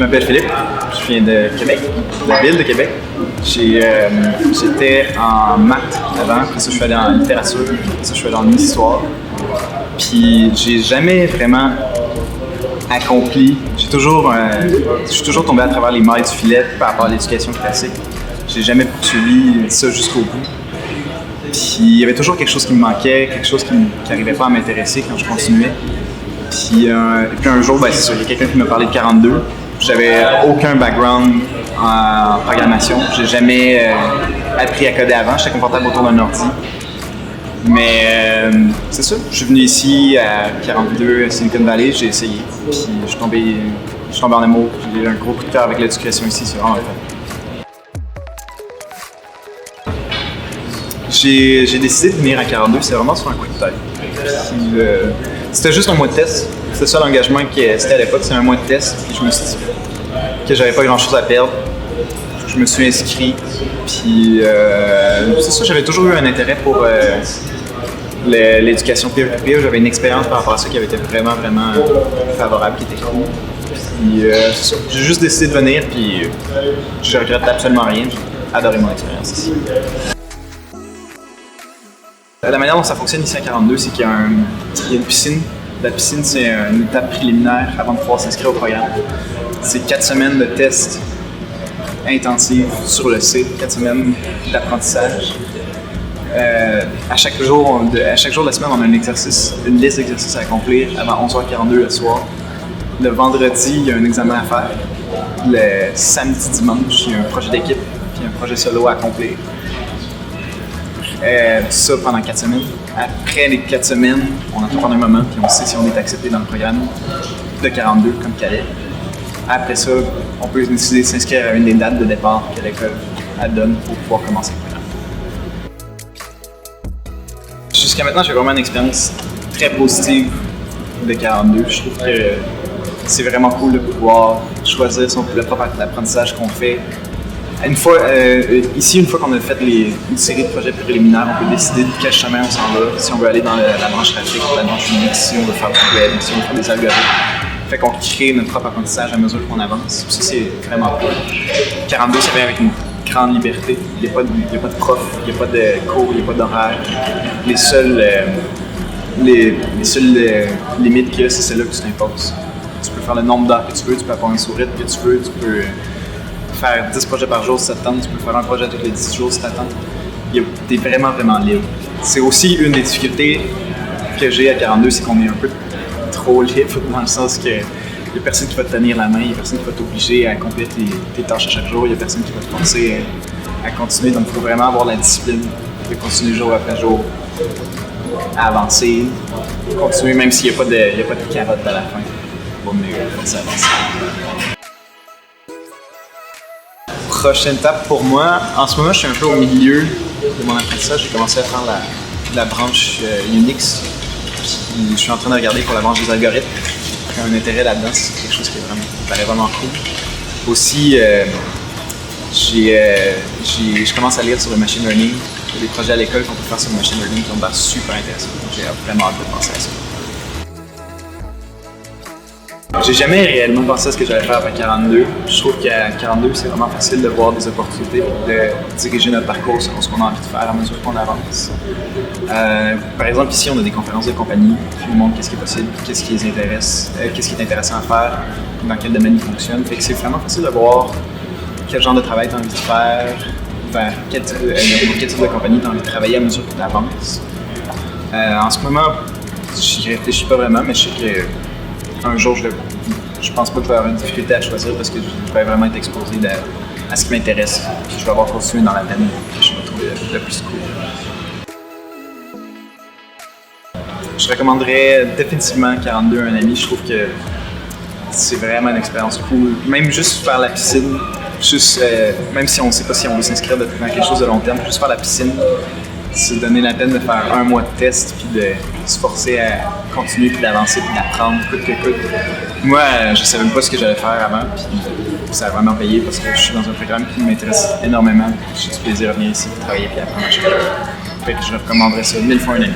m'appelle Philippe, je viens de Québec, de la ville de Québec. J'étais en maths avant, après ça je suis allé en littérature, après ça je suis allé en histoire. Puis j'ai jamais vraiment accompli, je suis toujours tombé à travers les mailles du filet par rapport à l'éducation classique. J'ai jamais poursuivi ça jusqu'au bout. Puis il y avait toujours quelque chose qui me manquait, quelque chose qui n'arrivait pas à m'intéresser quand je continuais. Puis un jour, c'est ça, il y a quelqu'un qui m'a parlé de 42. J'avais aucun background en programmation. J'ai jamais appris à coder avant. J'étais confortable autour d'un ordi. Mais c'est ça, je suis venu ici à 42 à Silicon Valley, j'ai essayé. Puis je suis tombé en amour. J'ai eu un gros coup de cœur avec l'éducation ici, c'est vraiment le fun. J'ai décidé de venir à 42, c'est vraiment sur un coup de tête. Puis, c'était juste un mois de test. C'était ça l'engagement c'était à l'époque, c'est un mois de test. Puis je me suis dit que j'avais pas grand chose à perdre. Je me suis inscrit. Puis c'est ça, j'avais toujours eu un intérêt pour l'éducation peer-to-peer. J'avais une expérience par rapport à ça qui avait été vraiment favorable, qui était cool. Puis c'est ça, j'ai juste décidé de venir. Puis je regrette absolument rien. J'ai adoré mon expérience ici. La manière dont ça fonctionne ici à 42, c'est qu'il y a une piscine. La piscine, c'est une étape préliminaire avant de pouvoir s'inscrire au programme. C'est 4 semaines de tests intensifs sur le site, 4 semaines d'apprentissage. À chaque jour de la semaine, on a une liste d'exercices à accomplir avant 11h42 le soir. Le vendredi, il y a un examen à faire. Le samedi, dimanche, il y a un projet d'équipe puis un projet solo à accomplir. Ça pendant 4 semaines. Après les 4 semaines, on a tout prendre un moment puis on sait si on est accepté dans le programme de 42 comme Calais. Après ça, on peut décider de s'inscrire à une des dates de départ que l'école donne pour pouvoir commencer le programme. Jusqu'à maintenant, j'ai vraiment une expérience très positive de 42. Je trouve que c'est vraiment cool de pouvoir choisir le propre apprentissage qu'on fait. Une fois qu'on a fait une série de projets préliminaires, on peut décider de quel chemin on s'en va. Si on veut aller dans la branche graphique, la branche Unix, si on veut faire du web, si on veut faire des algorithmes. Fait qu'on crée notre propre apprentissage à mesure qu'on avance. Ça, c'est vraiment cool. 42, ça vient avec une grande liberté. Il n'y a pas de prof, il n'y a pas de cours, il n'y a pas d'horaire. Les seules limites qu'il y a, c'est celle-là que tu t'imposes. Tu peux faire le nombre d'heures que tu veux, tu peux avoir un sourire que tu veux, tu peux faire 10 projets par jour si ça te tente, tu peux faire un projet tous les 10 jours si ça te tente. T'es vraiment libre. C'est aussi une des difficultés que j'ai à 42, c'est qu'on est un peu trop libre dans le sens que il n'y a personne qui va te tenir la main, il n'y a personne qui va t'obliger à accomplir tes tâches à chaque jour, il n'y a personne qui va te forcer à continuer. Donc il faut vraiment avoir la discipline de continuer jour après jour à avancer, continuer même s'il n'y a pas de carotte à la fin. Pour mieux avancer. Prochaine étape pour moi, en ce moment je suis un peu au milieu de mon apprentissage. J'ai commencé à faire la branche Unix. Puis je suis en train de regarder pour la branche des algorithmes. J'ai un intérêt là-dedans, c'est quelque chose qui paraît vraiment cool. Aussi, je commence à lire sur le machine learning. Il y a des projets à l'école qu'on peut faire sur le machine learning qui ont l'air super intéressants. J'ai vraiment hâte de penser à ça. J'ai jamais réellement pensé à ce que j'allais faire après 42. Je trouve qu'à 42, c'est vraiment facile de voir des opportunités et de diriger notre parcours selon ce qu'on a envie de faire à mesure qu'on avance. Par exemple, ici, on a des conférences de compagnie qui nous montrent qu'est-ce qui est possible, qu'est-ce qui les intéresse, qu'est-ce qui est intéressant à faire, dans quel domaine ils fonctionnent. Fait que c'est vraiment facile de voir quel genre de travail tu as envie de faire, vers quel type de compagnie tu as envie de travailler à mesure que tu avances. En ce moment, je réfléchis pas vraiment, mais je sais que un jour, je pense pas que je vais avoir une difficulté à choisir parce que je vais vraiment être exposé à ce qui m'intéresse. Je vais avoir continué dans la peine que je vais trouver le plus cool. Je recommanderais définitivement 42 à un ami. Je trouve que c'est vraiment une expérience cool. Même juste faire la piscine, même si on ne sait pas si on veut s'inscrire dans quelque chose de long terme, juste faire la piscine, se donner la peine de faire un mois de test puis de se forcer à continuer puis d'avancer puis d'apprendre coûte que coûte. Moi, je savais même pas ce que j'allais faire avant puis ça a vraiment payé parce que je suis dans un programme qui m'intéresse énormément. J'ai du plaisir à venir ici, travailler puis apprendre à chaque jour. Fait que je recommanderais ça 1000 fois un ami.